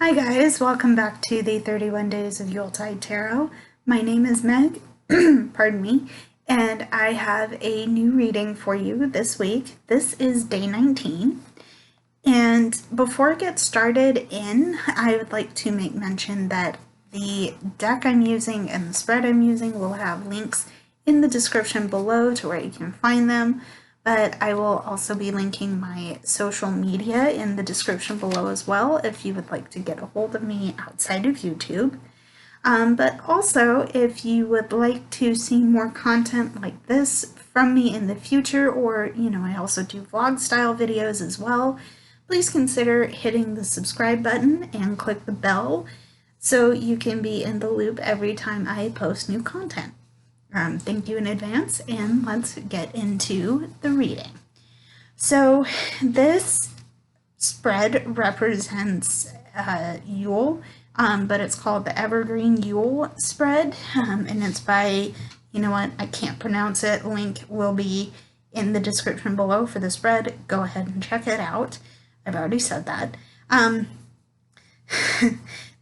Hi guys, welcome back to the 31 Days of Yuletide Tarot. My name is Meg, pardon me, and I have a new reading for you this week. This is day 19, and before I get started I would like to make mention that the deck I'm using and the spread I'm using will have links in the description below to where you can find them. But I will also be linking my social media in the description below as well if you would like to get a hold of me outside of YouTube. But also, if you would like to see more content like this from me in the future, or, I also do vlog style videos as well, please consider hitting the subscribe button and click the bell so you can be in the loop every time I post new content. Thank you in advance, and let's get into the reading. So this spread represents Yule, but it's called the Evergreen Yule spread, and it's by, I can't pronounce it. Link will be in the description below for the spread. Go ahead and check it out. I've already said that.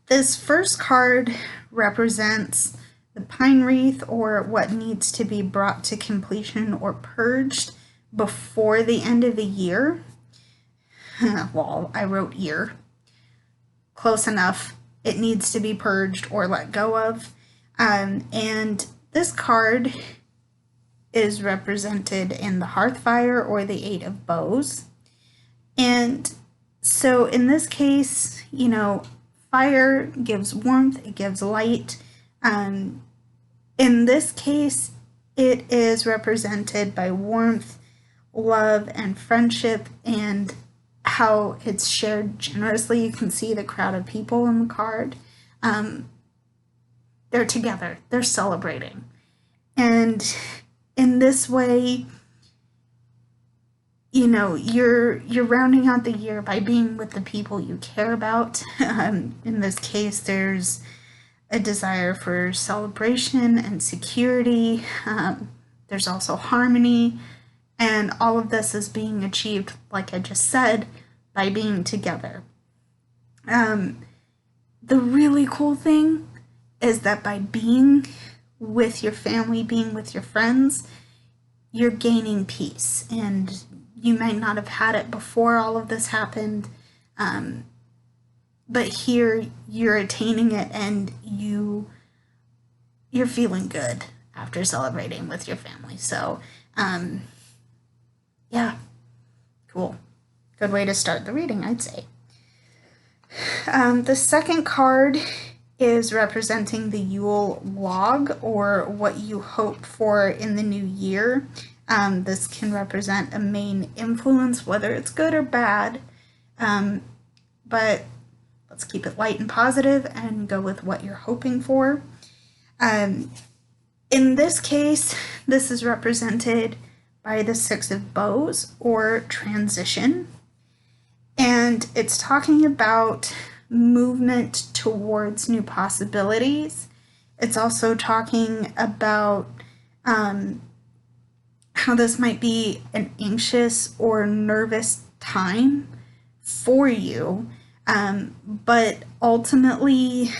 This first card represents the pine wreath, or what needs to be brought to completion or purged before the end of the year. Well, I wrote year. Close enough. It needs to be purged or let go of. And this card is represented in the Hearthfire or the Eight of Bows. And so in this case, fire gives warmth, it gives light. In this case, it is represented by warmth, love, and friendship, and how it's shared generously. You can see the crowd of people in the card. They're together. They're celebrating. And in this way, you're rounding out the year by being with the people you care about. In this case, there's a desire for celebration and security. There's also harmony, and all of this is being achieved, like I just said, by being together. The really cool thing is that by being with your family, being with your friends, you're gaining peace, and you might not have had it before all of this happened, but here you're attaining it, and you're feeling good after celebrating with your family. So, yeah, cool. Good way to start the reading, I'd say. The second card is representing the Yule log, or what you hope for in the new year. This can represent a main influence, whether it's good or bad, but let's keep it light and positive and go with what you're hoping for. In this case, this is represented by the Six of Bows, or transition. And it's talking about movement towards new possibilities. It's also talking about how this might be an anxious or nervous time for you. But ultimately,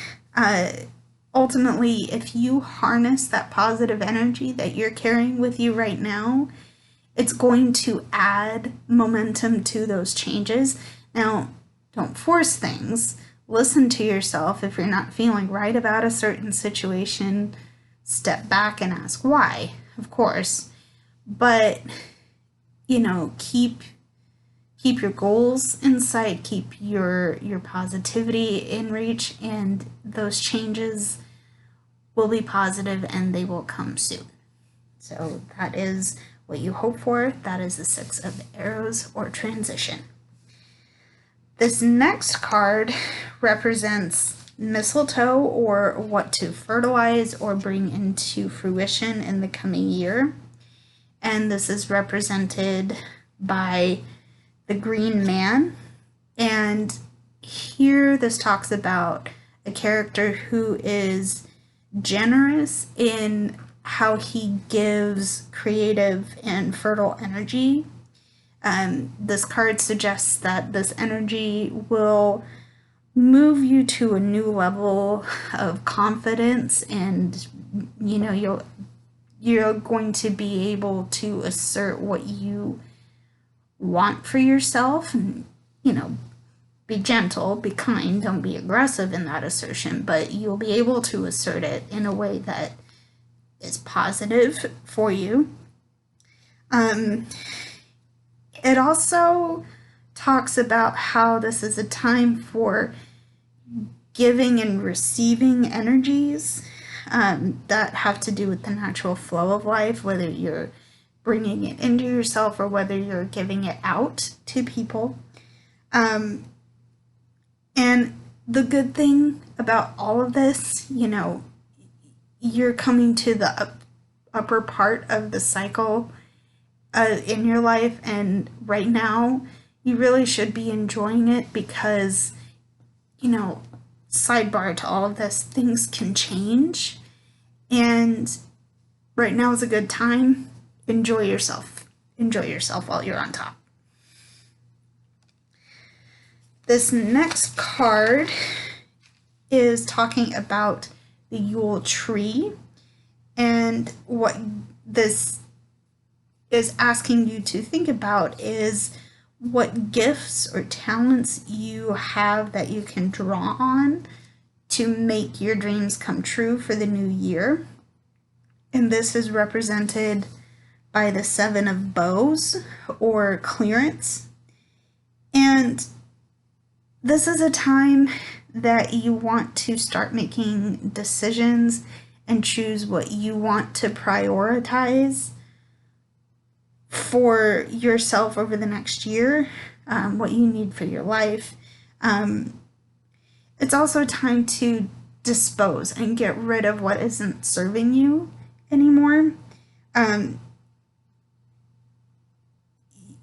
if you harness that positive energy that you're carrying with you right now, it's going to add momentum to those changes. Now, don't force things. Listen to yourself. If you're not feeling right about a certain situation, step back and ask why, of course. But, keep your goals in sight, keep your positivity in reach, and those changes will be positive and they will come soon. So that is what you hope for. That is the Six of Arrows, or transition. This next card represents mistletoe, or what to fertilize or bring into fruition in the coming year. And this is represented by the Green Man. And here this talks about a character who is generous in how he gives creative and fertile energy. This card suggests that this energy will move you to a new level of confidence, and you're going to be able to assert what you want for yourself, and be gentle, be kind, don't be aggressive in that assertion, but you'll be able to assert it in a way that is positive for you. It also talks about how this is a time for giving and receiving energies that have to do with the natural flow of life, whether you're bringing it into yourself or whether you're giving it out to people. And the good thing about all of this, you're coming to the upper part of the cycle in your life, and right now you really should be enjoying it because, sidebar to all of this, things can change, and right now is a good time. Enjoy yourself while you're on top. This next card is talking about the Yule tree, and what this is asking you to think about is what gifts or talents you have that you can draw on to make your dreams come true for the new year. And this is represented by the 7 of Bows, or clearance. And this is a time that you want to start making decisions and choose what you want to prioritize for yourself over the next year, what you need for your life. It's also time to dispose and get rid of what isn't serving you anymore.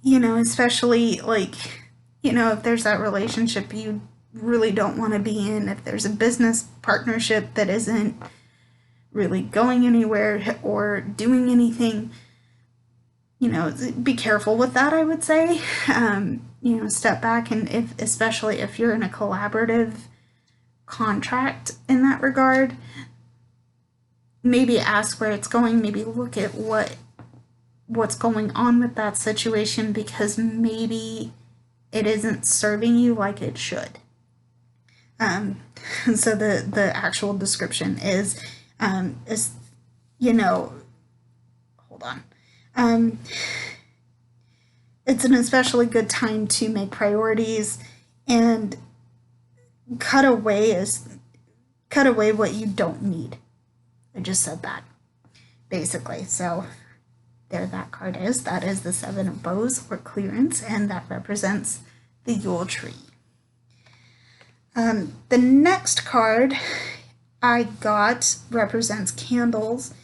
Especially if there's that relationship you really don't want to be in, if there's a business partnership that isn't really going anywhere or doing anything, be careful with that, I would say. Step back, and especially if you're in a collaborative contract in that regard, maybe ask where it's going, maybe look at what's going on with that situation, because maybe it isn't serving you like it should. So the actual description is hold on. It's an especially good time to make priorities and cut away what you don't need. I just said that, basically. So there that card is. That is the 7 of Bows, or clearance, and that represents the Yule tree. The next card I got represents candles,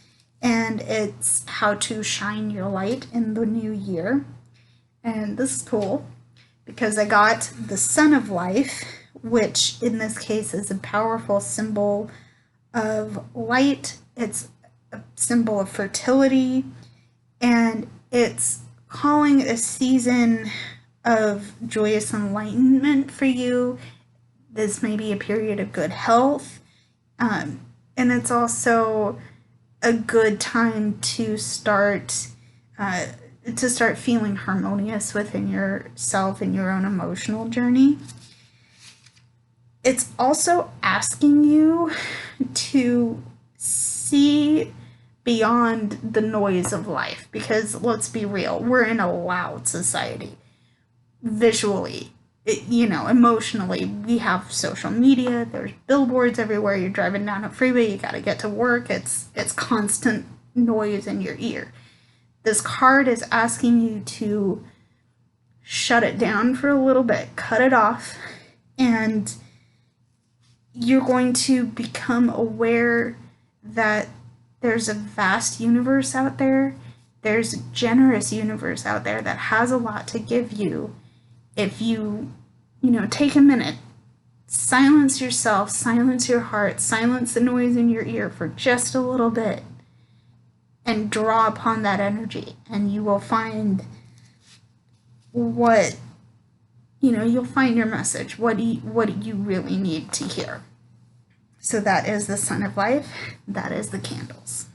and it's how to shine your light in the new year. And this is cool because I got the Sun of Life, which in this case is a powerful symbol of light. It's a symbol of fertility, and it's calling a season of joyous enlightenment for you. This may be a period of good health, and it's also a good time to start feeling harmonious within yourself and your own emotional journey. It's also asking you to see beyond the noise of life, because let's be real, we're in a loud society. Visually, emotionally, we have social media, there's billboards everywhere, you're driving down a freeway, you gotta get to work, it's constant noise in your ear. This card is asking you to shut it down for a little bit, cut it off, and you're going to become aware that there's a vast universe out there. There's a generous universe out there that has a lot to give you. If you, take a minute, silence yourself, silence your heart, silence the noise in your ear for just a little bit, and draw upon that energy, and you will find what you'll find your message. What do you really need to hear? So that is the Sun of Life. That is the candles.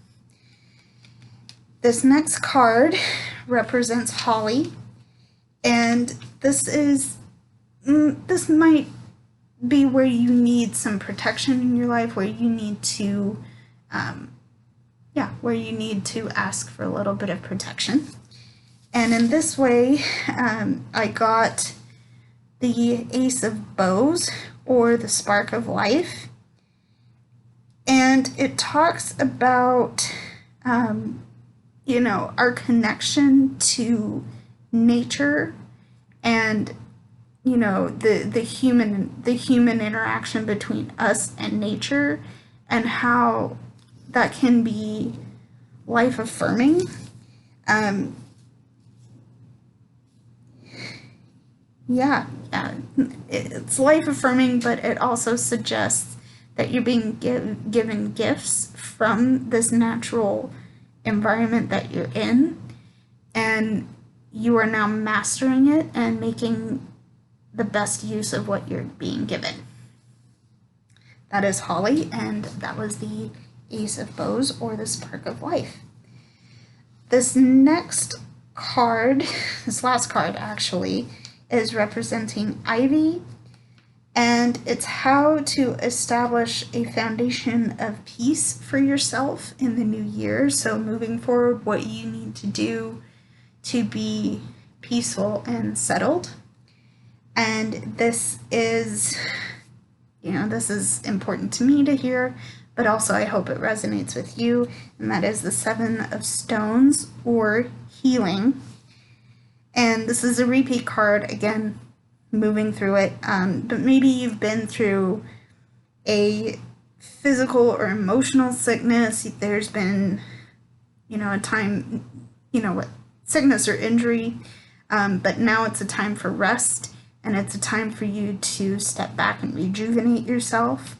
This next card represents holly, and this might be where you need some protection in your life, where you need to ask for a little bit of protection. And in this way, I got the Ace of Bows, or the Spark of Life, and it talks about our connection to nature, and the human interaction between us and nature, and how that can be life affirming. It's life affirming, but it also suggests that you're being given gifts from this natural environment that you're in, and you are now mastering it and making the best use of what you're being given. That is holly, and that was the Ace of Bows, or the Spark of Life. This next card, this last card actually, is representing ivy, and it's how to establish a foundation of peace for yourself in the new year. So moving forward, what you need to do to be peaceful and settled. And this is important to me to hear, but also I hope it resonates with you, and that is the Seven of Stones, or healing. And this is a repeat card, again, moving through it, but maybe you've been through a physical or emotional sickness. There's been, a time, sickness or injury, but now it's a time for rest, and it's a time for you to step back and rejuvenate yourself.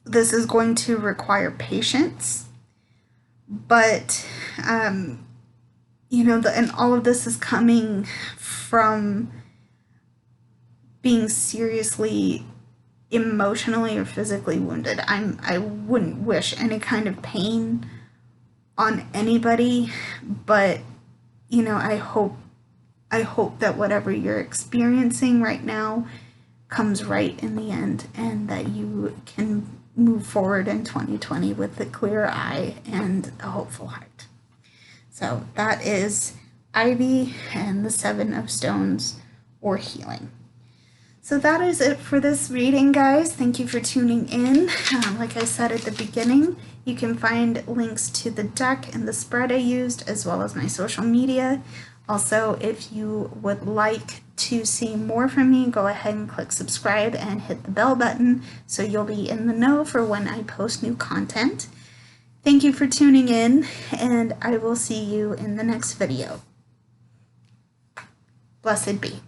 This is going to require patience, but and all of this is coming from being seriously emotionally or physically wounded. I wouldn't wish any kind of pain on anybody, but I hope that whatever you're experiencing right now comes right in the end, and that you can move forward in 2020 with a clear eye and a hopeful heart. So that is ivy and the Seven of Stones, or healing. So that is it for this reading, guys. Thank you for tuning in. Like I said at the beginning, you can find links to the deck and the spread I used, as well as my social media. Also, if you would like to see more from me, go ahead and click subscribe and hit the bell button so you'll be in the know for when I post new content. Thank you for tuning in, and I will see you in the next video. Blessed be.